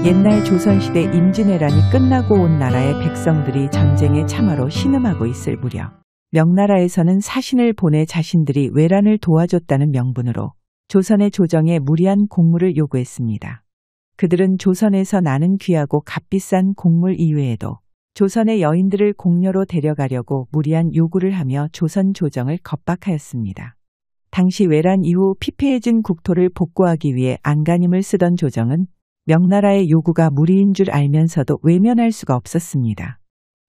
옛날 조선시대 임진왜란이 끝나고 온 나라의 백성들이 전쟁의 참화로 신음하고 있을 무렵 명나라에서는 사신을 보내 자신들이 왜란을 도와줬다는 명분으로 조선의 조정에 무리한 공물을 요구했습니다. 그들은 조선에서 나는 귀하고 값비싼 곡물 이외에도 조선의 여인들을 공녀로 데려가려고 무리한 요구를 하며 조선 조정을 겁박하였습니다. 당시 왜란 이후 피폐해진 국토를 복구하기 위해 안간힘을 쓰던 조정은 명나라의 요구가 무리인 줄 알면서도 외면할 수가 없었습니다.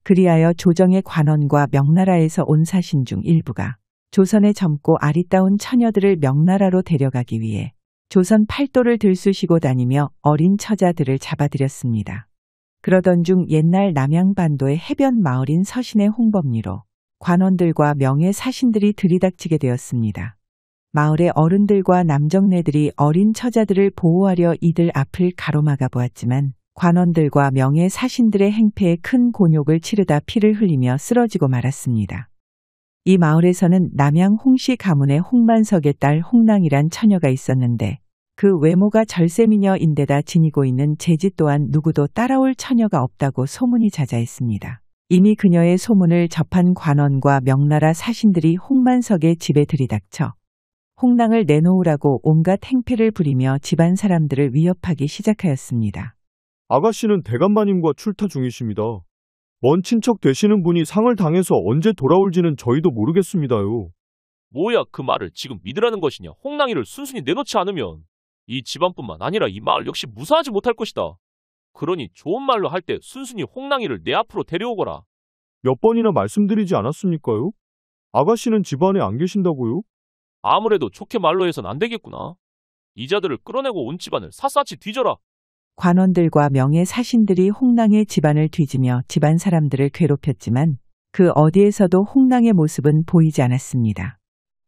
그리하여 조정의 관원과 명나라에서 온 사신 중 일부가 조선의 젊고 아리따운 처녀들을 명나라로 데려가기 위해 조선 팔도를 들쑤시고 다니며 어린 처자들을 잡아들였습니다. 그러던 중 옛날 남양반도의 해변 마을인 서신의 홍범리로 관원들과 명예사신들이 들이닥치게 되었습니다. 마을의 어른들과 남정네들이 어린 처자들을 보호하려 이들 앞을 가로막아 보았지만 관원들과 명예사신들의 행패에 큰 곤욕을 치르다 피를 흘리며 쓰러지고 말았습니다. 이 마을에서는 남양 홍씨 가문의 홍만석의 딸 홍랑이란 처녀가 있었는데 그 외모가 절세미녀인데다 지니고 있는 재지 또한 누구도 따라올 처녀가 없다고 소문이 자자했습니다. 이미 그녀의 소문을 접한 관원과 명나라 사신들이 홍만석의 집에 들이닥쳐 홍랑을 내놓으라고 온갖 행패를 부리며 집안 사람들을 위협하기 시작하였습니다. 아가씨는 대감마님과 출타 중이십니다. 먼 친척 되시는 분이 상을 당해서 언제 돌아올지는 저희도 모르겠습니다요. 뭐야 그 말을 지금 믿으라는 것이냐. 홍랑이를 순순히 내놓지 않으면 이 집안뿐만 아니라 이 마을 역시 무사하지 못할 것이다. 그러니 좋은 말로 할 때 순순히 홍랑이를 내 앞으로 데려오거라. 몇 번이나 말씀드리지 않았습니까요? 아가씨는 집안에 안 계신다고요? 아무래도 좋게 말로 해선 안 되겠구나. 이자들을 끌어내고 온 집안을 샅샅이 뒤져라. 관원들과 명예사신들이 홍랑의 집안을 뒤지며 집안 사람들을 괴롭혔지만 그 어디에서도 홍랑의 모습은 보이지 않았습니다.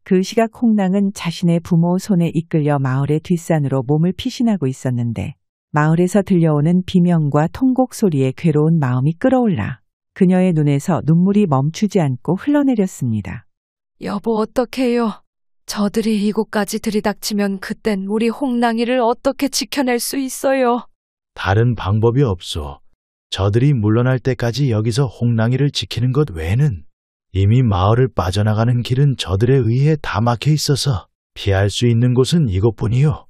그 시각 홍랑은 자신의 부모 손에 이끌려 마을의 뒷산으로 몸을 피신하고 있었는데 마을에서 들려오는 비명과 통곡 소리에 괴로운 마음이 끓어올라 그녀의 눈에서 눈물이 멈추지 않고 흘러내렸습니다. 여보 어떡해요? 저들이 이곳까지 들이닥치면 그땐 우리 홍랑이를 어떻게 지켜낼 수 있어요? 다른 방법이 없소. 저들이 물러날 때까지 여기서 홍랑이를 지키는 것 외에는 이미 마을을 빠져나가는 길은 저들에 의해 다 막혀 있어서 피할 수 있는 곳은 이것뿐이요.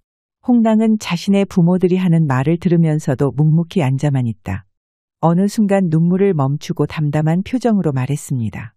홍랑은 자신의 부모들이 하는 말을 들으면서도 묵묵히 앉아만 있다. 어느 순간 눈물을 멈추고 담담한 표정으로 말했습니다.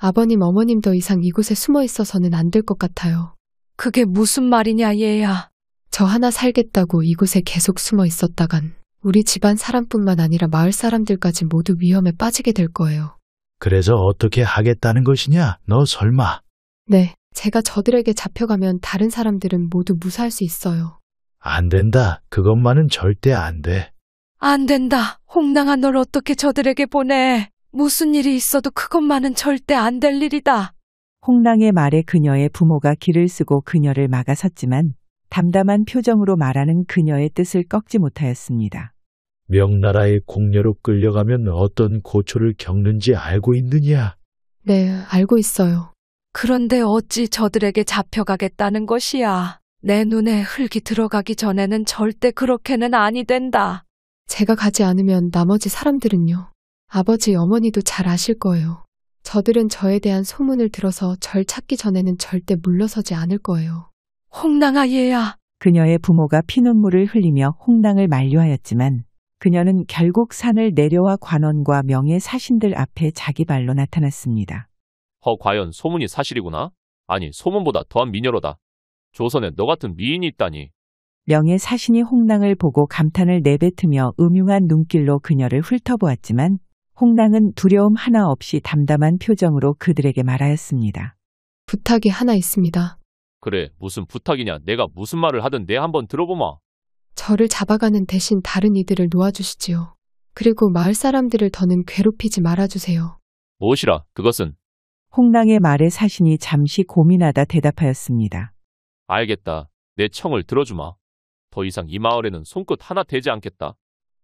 아버님, 어머님 더 이상 이곳에 숨어 있어서는 안 될 것 같아요. 그게 무슨 말이냐 얘야. 저 하나 살겠다고 이곳에 계속 숨어 있었다간 우리 집안 사람뿐만 아니라 마을 사람들까지 모두 위험에 빠지게 될 거예요. 그래서 어떻게 하겠다는 것이냐? 너 설마? 네, 제가 저들에게 잡혀가면 다른 사람들은 모두 무사할 수 있어요. 안 된다. 그것만은 절대 안 돼. 안 된다. 홍랑아 널 어떻게 저들에게 보내. 무슨 일이 있어도 그것만은 절대 안 될 일이다. 홍랑의 말에 그녀의 부모가 길을 쓰고 그녀를 막아섰지만 담담한 표정으로 말하는 그녀의 뜻을 꺾지 못하였습니다. 명나라의 공녀로 끌려가면 어떤 고초를 겪는지 알고 있느냐? 네, 알고 있어요. 그런데 어찌 저들에게 잡혀가겠다는 것이야. 내 눈에 흙이 들어가기 전에는 절대 그렇게는 아니 된다. 제가 가지 않으면 나머지 사람들은요. 아버지, 어머니도 잘 아실 거예요. 저들은 저에 대한 소문을 들어서 절 찾기 전에는 절대 물러서지 않을 거예요. 홍랑아 얘야. 그녀의 부모가 피눈물을 흘리며 홍랑을 만류하였지만 그녀는 결국 산을 내려와 관원과 명예사신들 앞에 자기 발로 나타났습니다. 과연 소문이 사실이구나? 아니 소문보다 더한 미녀로다. 조선에 너 같은 미인이 있다니. 명예사신이 홍랑을 보고 감탄을 내뱉으며 음흉한 눈길로 그녀를 훑어보았지만 홍랑은 두려움 하나 없이 담담한 표정으로 그들에게 말하였습니다. 부탁이 하나 있습니다. 그래 무슨 부탁이냐. 내가 무슨 말을 하든 내 한번 들어보마. 저를 잡아가는 대신 다른 이들을 놓아주시지요. 그리고 마을 사람들을 더는 괴롭히지 말아주세요. 무엇이라 그것은? 홍랑의 말에 사신이 잠시 고민하다 대답하였습니다. 알겠다. 내 청을 들어주마. 더 이상 이 마을에는 손끝 하나 대지 않겠다.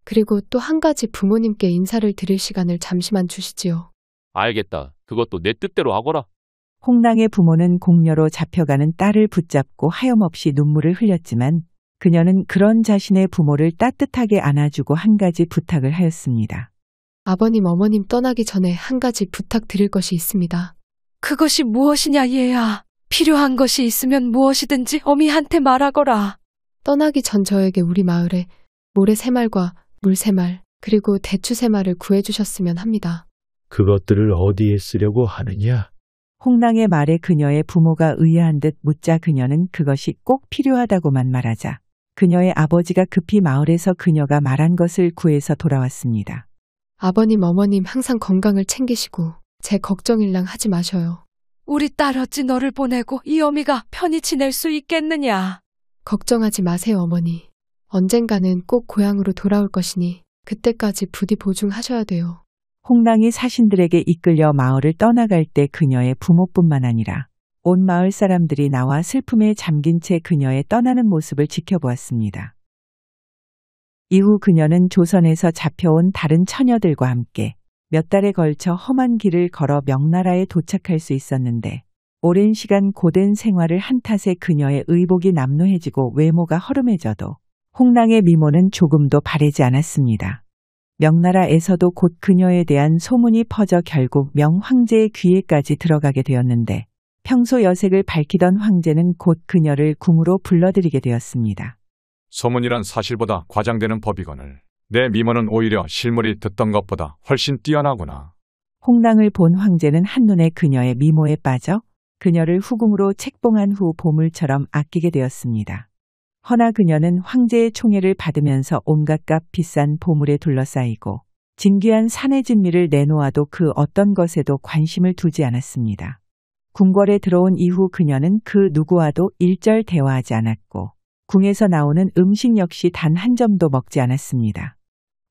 그리고 또 한 가지 부모님께 인사를 드릴 시간을 잠시만 주시지요. 알겠다. 그것도 내 뜻대로 하거라. 홍랑의 부모는 공녀로 잡혀가는 딸을 붙잡고 하염없이 눈물을 흘렸지만 그녀는 그런 자신의 부모를 따뜻하게 안아주고 한 가지 부탁을 하였습니다. 아버님, 어머님 떠나기 전에 한 가지 부탁드릴 것이 있습니다. 그것이 무엇이냐, 얘야. 필요한 것이 있으면 무엇이든지 어미한테 말하거라. 떠나기 전 저에게 우리 마을에 모래 3마리과 물 3마리, 그리고 대추 3마리를 구해주셨으면 합니다. 그것들을 어디에 쓰려고 하느냐? 홍랑의 말에 그녀의 부모가 의아한 듯 묻자 그녀는 그것이 꼭 필요하다고만 말하자 그녀의 아버지가 급히 마을에서 그녀가 말한 것을 구해서 돌아왔습니다. 아버님, 어머님 항상 건강을 챙기시고 제 걱정일랑 하지 마셔요. 우리 딸 어찌 너를 보내고 이 어미가 편히 지낼 수 있겠느냐. 걱정하지 마세요, 어머니. 언젠가는 꼭 고향으로 돌아올 것이니 그때까지 부디 보증하셔야 돼요. 홍랑이 사신들에게 이끌려 마을을 떠나갈 때 그녀의 부모뿐만 아니라 온 마을 사람들이 나와 슬픔에 잠긴 채 그녀의 떠나는 모습을 지켜보았습니다. 이후 그녀는 조선에서 잡혀온 다른 처녀들과 함께 몇 달에 걸쳐 험한 길을 걸어 명나라에 도착할 수 있었는데 오랜 시간 고된 생활을 한 탓에 그녀의 의복이 남루해지고 외모가 허름해져도 홍랑의 미모는 조금도 바래지 않았습니다. 명나라에서도 곧 그녀에 대한 소문이 퍼져 결국 명황제의 귀에까지 들어가게 되었는데 평소 여색을 밝히던 황제는 곧 그녀를 궁으로 불러들이게 되었습니다. 소문이란 사실보다 과장되는 법이거늘 내 미모는 오히려 실물이 듣던 것보다 훨씬 뛰어나구나. 홍랑을 본 황제는 한눈에 그녀의 미모에 빠져 그녀를 후궁으로 책봉한 후 보물처럼 아끼게 되었습니다. 허나 그녀는 황제의 총애를 받으면서 온갖 값 비싼 보물에 둘러싸이고 진귀한 산의 진미를 내놓아도 그 어떤 것에도 관심을 두지 않았습니다. 궁궐에 들어온 이후 그녀는 그 누구와도 일절 대화하지 않았고 궁에서 나오는 음식 역시 단 한 점도 먹지 않았습니다.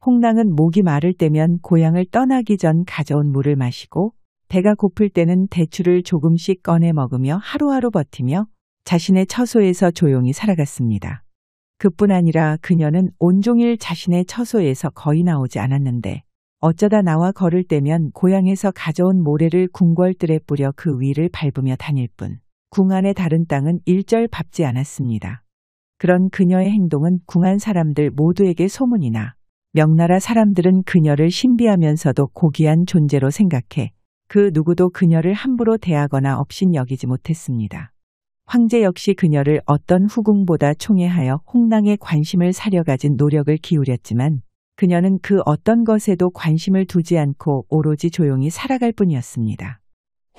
홍랑은 목이 마를 때면 고향을 떠나기 전 가져온 물을 마시고 배가 고플 때는 대추를 조금씩 꺼내 먹으며 하루하루 버티며 자신의 처소에서 조용히 살아갔습니다. 그뿐 아니라 그녀는 온종일 자신의 처소에서 거의 나오지 않았는데 어쩌다 나와 걸을 때면 고향에서 가져온 모래를 궁궐들에 뿌려 그 위를 밟으며 다닐 뿐 궁 안의 다른 땅은 일절 밟지 않았습니다. 그런 그녀의 행동은 궁안 사람들 모두에게 소문이 나 명나라 사람들은 그녀를 신비하면서도 고귀한 존재로 생각해 그 누구도 그녀를 함부로 대하거나 업신 여기지 못했습니다. 황제 역시 그녀를 어떤 후궁보다 총애하여 홍랑의 관심을 사려 가진 노력을 기울였지만 그녀는 그 어떤 것에도 관심을 두지 않고 오로지 조용히 살아갈 뿐이었습니다.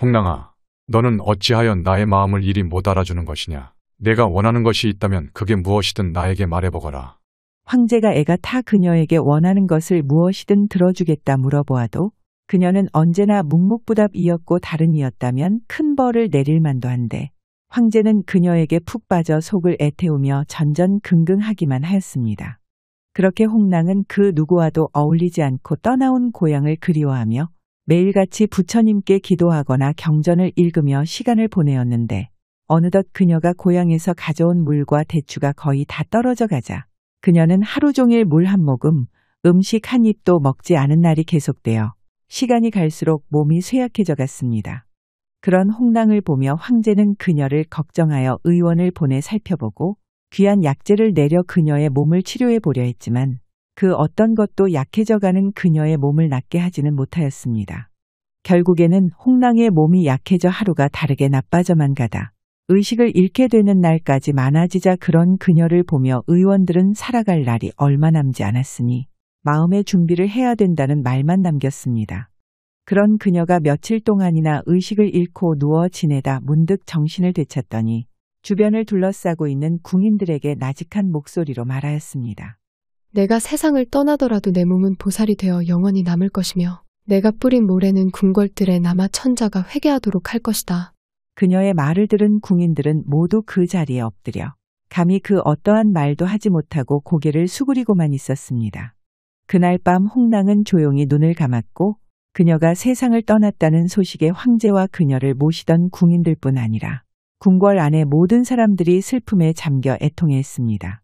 홍랑아, 너는 어찌하여 나의 마음을 이리 못 알아주는 것이냐? 내가 원하는 것이 있다면 그게 무엇이든 나에게 말해보거라. 황제가 애가 타 그녀에게 원하는 것을 무엇이든 들어주겠다 물어보아도 그녀는 언제나 묵묵부답이었고 다름이었다면 큰 벌을 내릴 만도 한데 황제는 그녀에게 푹 빠져 속을 애태우며 전전긍긍하기만 하였습니다. 그렇게 홍랑은 그 누구와도 어울리지 않고 떠나온 고향을 그리워하며 매일같이 부처님께 기도하거나 경전을 읽으며 시간을 보내었는데 어느덧 그녀가 고향에서 가져온 물과 대추가 거의 다 떨어져 가자 그녀는 하루 종일 물 한 모금, 음식 한 입도 먹지 않은 날이 계속되어 시간이 갈수록 몸이 쇠약해져 갔습니다. 그런 홍랑을 보며 황제는 그녀를 걱정하여 의원을 보내 살펴보고 귀한 약재를 내려 그녀의 몸을 치료해 보려 했지만 그 어떤 것도 약해져가는 그녀의 몸을 낫게 하지는 못하였습니다. 결국에는 홍랑의 몸이 약해져 하루가 다르게 나빠져만 가다 의식을 잃게 되는 날까지 많아지자 그런 그녀를 보며 의원들은 살아갈 날이 얼마 남지 않았으니 마음의 준비를 해야 된다는 말만 남겼습니다. 그런 그녀가 며칠 동안이나 의식을 잃고 누워 지내다 문득 정신을 되찾더니 주변을 둘러싸고 있는 궁인들에게 나직한 목소리로 말하였습니다. 내가 세상을 떠나더라도 내 몸은 보살이 되어 영원히 남을 것이며 내가 뿌린 모래는 궁궐들에 남아 천자가 회개하도록 할 것이다. 그녀의 말을 들은 궁인들은 모두 그 자리에 엎드려 감히 그 어떠한 말도 하지 못하고 고개를 수그리고만 있었습니다. 그날 밤 홍랑은 조용히 눈을 감았고 그녀가 세상을 떠났다는 소식에 황제와 그녀를 모시던 궁인들뿐 아니라 궁궐 안의 모든 사람들이 슬픔에 잠겨 애통해했습니다.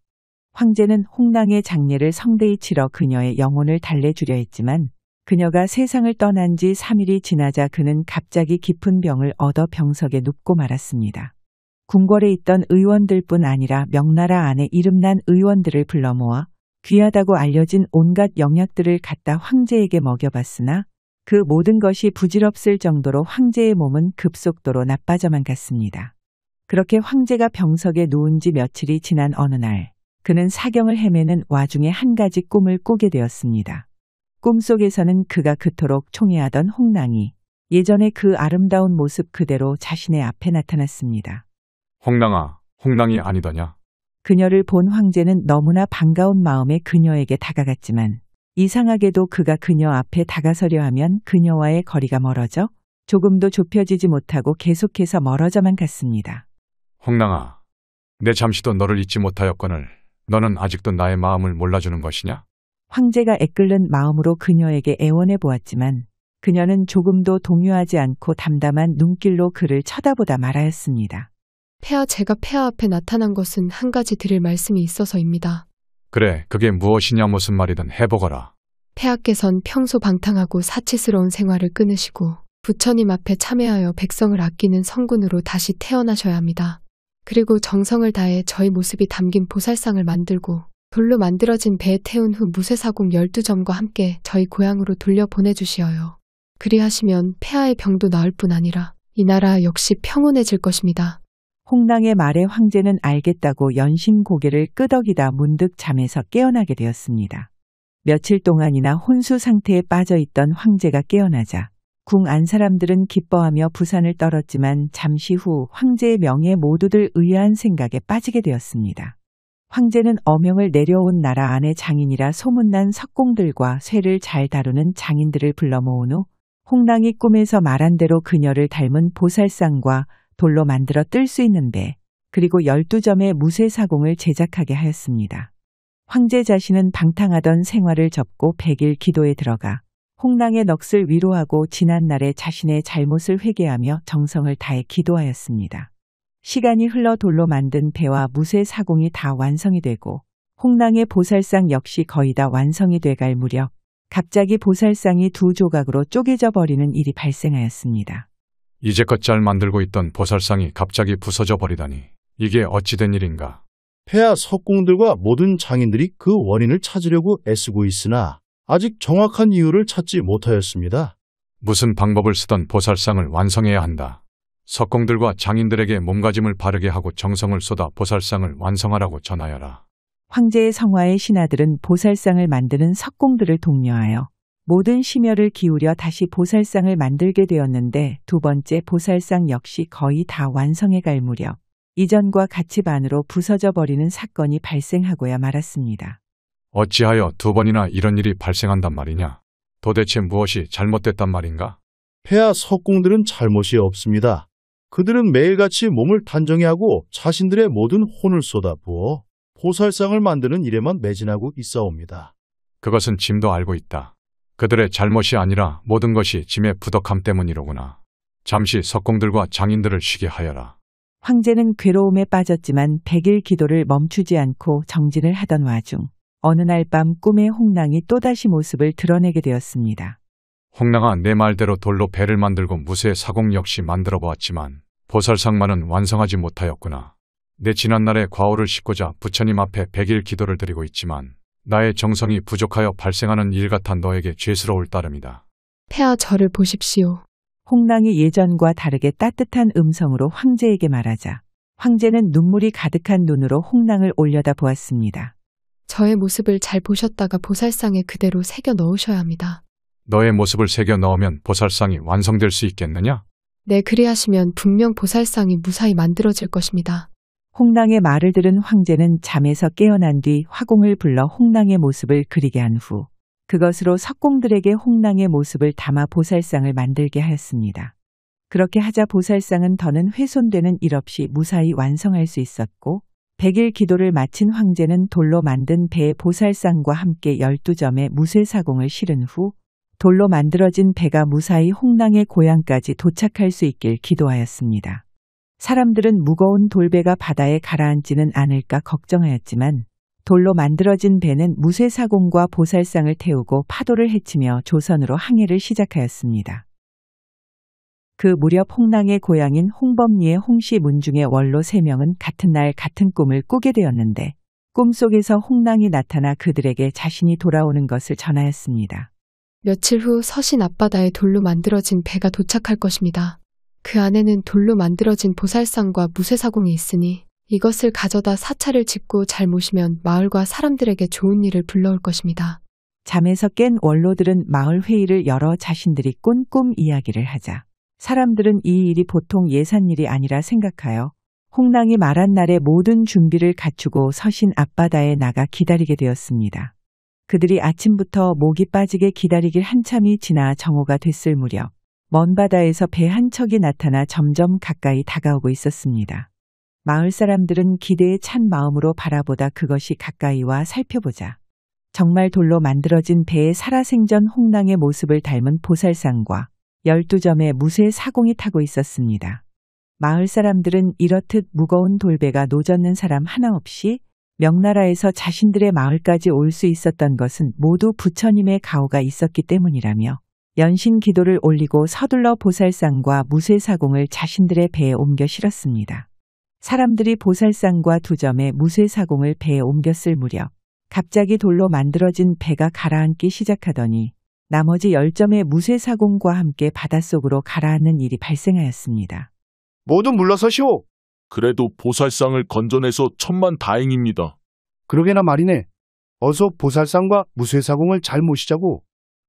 황제는 홍랑의 장례를 성대히 치러 그녀의 영혼을 달래주려 했지만 그녀가 세상을 떠난 지 3일이 지나자 그는 갑자기 깊은 병을 얻어 병석에 눕고 말았습니다. 궁궐에 있던 의원들뿐 아니라 명나라 안에 이름난 의원들을 불러 모아 귀하다고 알려진 온갖 영약들을 갖다 황제에게 먹여봤으나 그 모든 것이 부질없을 정도로 황제의 몸은 급속도로 나빠져만 갔습니다. 그렇게 황제가 병석에 누운 지 며칠이 지난 어느 날, 그는 사경을 헤매는 와중에 한 가지 꿈을 꾸게 되었습니다. 꿈속에서는 그가 그토록 총애하던 홍랑이 예전의 그 아름다운 모습 그대로 자신의 앞에 나타났습니다. 홍랑아, 홍랑이 아니더냐? 그녀를 본 황제는 너무나 반가운 마음에 그녀에게 다가갔지만 이상하게도 그가 그녀 앞에 다가서려 하면 그녀와의 거리가 멀어져 조금도 좁혀지지 못하고 계속해서 멀어져만 갔습니다. 홍랑아, 내 잠시도 너를 잊지 못하였거늘 너는 아직도 나의 마음을 몰라주는 것이냐? 황제가 애끓는 마음으로 그녀에게 애원해 보았지만 그녀는 조금도 동요하지 않고 담담한 눈길로 그를 쳐다보다 말하였습니다. 폐하, 제가 폐하 앞에 나타난 것은 한 가지 드릴 말씀이 있어서입니다. 그래, 그게 무엇이냐 무슨 말이든 해보거라. 폐하께선 평소 방탕하고 사치스러운 생활을 끊으시고 부처님 앞에 참회하여 백성을 아끼는 성군으로 다시 태어나셔야 합니다. 그리고 정성을 다해 저희 모습이 담긴 보살상을 만들고 돌로 만들어진 배에 태운 후 무쇠사공 12점과 함께 저희 고향으로 돌려보내주시어요. 그리하시면 폐하의 병도 나을 뿐 아니라 이 나라 역시 평온해질 것입니다. 홍랑의 말에 황제는 알겠다고 연신 고개를 끄덕이다 문득 잠에서 깨어나게 되었습니다. 며칠 동안이나 혼수 상태에 빠져있던 황제가 깨어나자 궁 안 사람들은 기뻐하며 부산을 떨었지만 잠시 후 황제의 명에 모두들 의아한 생각에 빠지게 되었습니다. 황제는 어명을 내려온 나라 안의 장인이라 소문난 석공들과 쇠를 잘 다루는 장인들을 불러 모은 후 홍랑이 꿈에서 말한 대로 그녀를 닮은 보살상과 돌로 만들어 뜰 수 있는 배, 그리고 12점의 무쇠사공을 제작하게 하였습니다. 황제 자신은 방탕하던 생활을 접고 100일 기도에 들어가 홍랑의 넋을 위로하고 지난날의 자신의 잘못을 회개하며 정성을 다해 기도하였습니다. 시간이 흘러 돌로 만든 배와 무쇠사공이 다 완성이 되고 홍랑의 보살상 역시 거의 다 완성이 돼갈 무렵 갑자기 보살상이 두 조각으로 쪼개져 버리는 일이 발생하였습니다. 이제껏 잘 만들고 있던 보살상이 갑자기 부서져 버리다니 이게 어찌된 일인가? 폐하 석공들과 모든 장인들이 그 원인을 찾으려고 애쓰고 있으나 아직 정확한 이유를 찾지 못하였습니다. 무슨 방법을 쓰던 보살상을 완성해야 한다. 석공들과 장인들에게 몸가짐을 바르게 하고 정성을 쏟아 보살상을 완성하라고 전하여라. 황제의 성화의 신하들은 보살상을 만드는 석공들을 독려하여 모든 심혈을 기울여 다시 보살상을 만들게 되었는데 두 번째 보살상 역시 거의 다 완성해 갈 무렵 이전과 같이 반으로 부서져 버리는 사건이 발생하고야 말았습니다. 어찌하여 두 번이나 이런 일이 발생한단 말이냐? 도대체 무엇이 잘못됐단 말인가? 폐하 석공들은 잘못이 없습니다. 그들은 매일같이 몸을 단정히 하고 자신들의 모든 혼을 쏟아부어 보살상을 만드는 일에만 매진하고 있사옵니다. 그것은 짐도 알고 있다. 그들의 잘못이 아니라 모든 것이 짐의 부덕함 때문이로구나. 잠시 석공들과 장인들을 쉬게 하여라. 황제는 괴로움에 빠졌지만 100일 기도를 멈추지 않고 정진을 하던 와중 어느 날 밤 꿈에 홍랑이 또다시 모습을 드러내게 되었습니다. 홍랑아, 내 말대로 돌로 배를 만들고 무쇠 사공 역시 만들어 보았지만 보살상만은 완성하지 못하였구나. 내 지난날의 과오를 씻고자 부처님 앞에 100일 기도를 드리고 있지만 나의 정성이 부족하여 발생하는 일 같아 너에게 죄스러울 따름이다. 폐하, 저를 보십시오. 홍랑이 예전과 다르게 따뜻한 음성으로 황제에게 말하자 황제는 눈물이 가득한 눈으로 홍랑을 올려다 보았습니다. 저의 모습을 잘 보셨다가 보살상에 그대로 새겨 넣으셔야 합니다. 너의 모습을 새겨 넣으면 보살상이 완성될 수 있겠느냐? 네, 그리하시면 분명 보살상이 무사히 만들어질 것입니다. 홍랑의 말을 들은 황제는 잠에서 깨어난 뒤 화공을 불러 홍랑의 모습을 그리게 한 후 그것으로 석공들에게 홍랑의 모습을 담아 보살상을 만들게 하였습니다. 그렇게 하자 보살상은 더는 훼손되는 일 없이 무사히 완성할 수 있었고 100일 기도를 마친 황제는 돌로 만든 배의 보살상과 함께 12점의 무쇠사공을 실은 후 돌로 만들어진 배가 무사히 홍랑의 고향까지 도착할 수 있길 기도하였습니다. 사람들은 무거운 돌배가 바다에 가라앉지는 않을까 걱정하였지만 돌로 만들어진 배는 무쇠사공과 보살상을 태우고 파도를 헤치며 조선으로 항해를 시작하였습니다. 그 무렵 홍랑의 고향인 홍범리의 홍씨 문중의 원로 3명은 같은 날 같은 꿈을 꾸게 되었는데 꿈속에서 홍랑이 나타나 그들에게 자신이 돌아오는 것을 전하였습니다. 며칠 후 서신 앞바다에 돌로 만들어진 배가 도착할 것입니다. 그 안에는 돌로 만들어진 보살상과 무쇠사공이 있으니 이것을 가져다 사찰을 짓고 잘 모시면 마을과 사람들에게 좋은 일을 불러올 것입니다. 잠에서 깬 원로들은 마을 회의를 열어 자신들이 꾼 꿈 이야기를 하자 사람들은 이 일이 보통 예산일이 아니라 생각하여 홍랑이 말한 날에 모든 준비를 갖추고 서신 앞바다에 나가 기다리게 되었습니다. 그들이 아침부터 목이 빠지게 기다리길 한참이 지나 정오가 됐을 무렵 먼 바다에서 배 한 척이 나타나 점점 가까이 다가오고 있었습니다. 마을 사람들은 기대에 찬 마음으로 바라보다 그것이 가까이 와 살펴보자 정말 돌로 만들어진 배에 살아생전 홍랑의 모습을 닮은 보살상과 12점의 무쇠 사공이 타고 있었습니다. 마을 사람들은 이렇듯 무거운 돌배가 노젓는 사람 하나 없이 명나라에서 자신들의 마을까지 올 수 있었던 것은 모두 부처님의 가호가 있었기 때문이라며 연신 기도를 올리고 서둘러 보살상과 무쇠 사공을 자신들의 배에 옮겨 실었습니다. 사람들이 보살상과 2점의 무쇠 사공을 배에 옮겼을 무렵 갑자기 돌로 만들어진 배가 가라앉기 시작하더니 나머지 10점의 무쇠 사공과 함께 바닷속으로 가라앉는 일이 발생하였습니다. 모두 물러서시오. 그래도 보살상을 건져내서 천만 다행입니다. 그러게나 말이네. 어서 보살상과 무쇠사공을 잘 모시자고.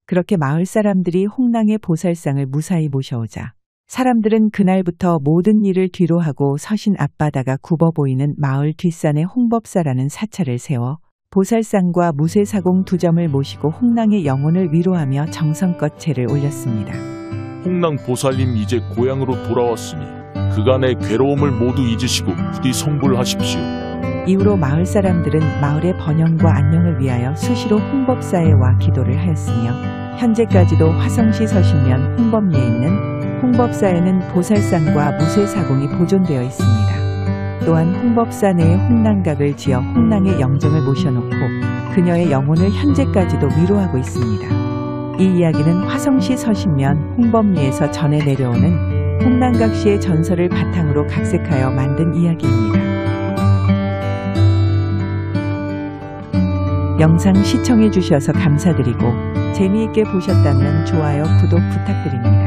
그렇게 마을 사람들이 홍랑의 보살상을 무사히 모셔오자 사람들은 그날부터 모든 일을 뒤로 하고 서신 앞바다가 굽어 보이는 마을 뒷산에 홍법사라는 사찰을 세워 보살상과 무쇠사공 2점을 모시고 홍랑의 영혼을 위로하며 정성껏 제를 올렸습니다. 홍랑 보살님 이제 고향으로 돌아왔으니 그간의 괴로움을 모두 잊으시고 부디 성불하십시오. 이후로 마을 사람들은 마을의 번영과 안녕을 위하여 수시로 홍법사에 와 기도를 하였으며 현재까지도 화성시 서신면 홍범리에 있는 홍법사에는 보살상과 무쇠사공이 보존되어 있습니다. 또한 홍법사 내에 홍랑각을 지어 홍랑의 영정을 모셔놓고 그녀의 영혼을 현재까지도 위로하고 있습니다. 이 이야기는 화성시 서신면 홍범리에서 전해 내려오는 홍랑각 씨의 전설을 바탕으로 각색하여 만든 이야기입니다. 영상 시청해 주셔서 감사드리고 재미있게 보셨다면 좋아요, 구독 부탁드립니다.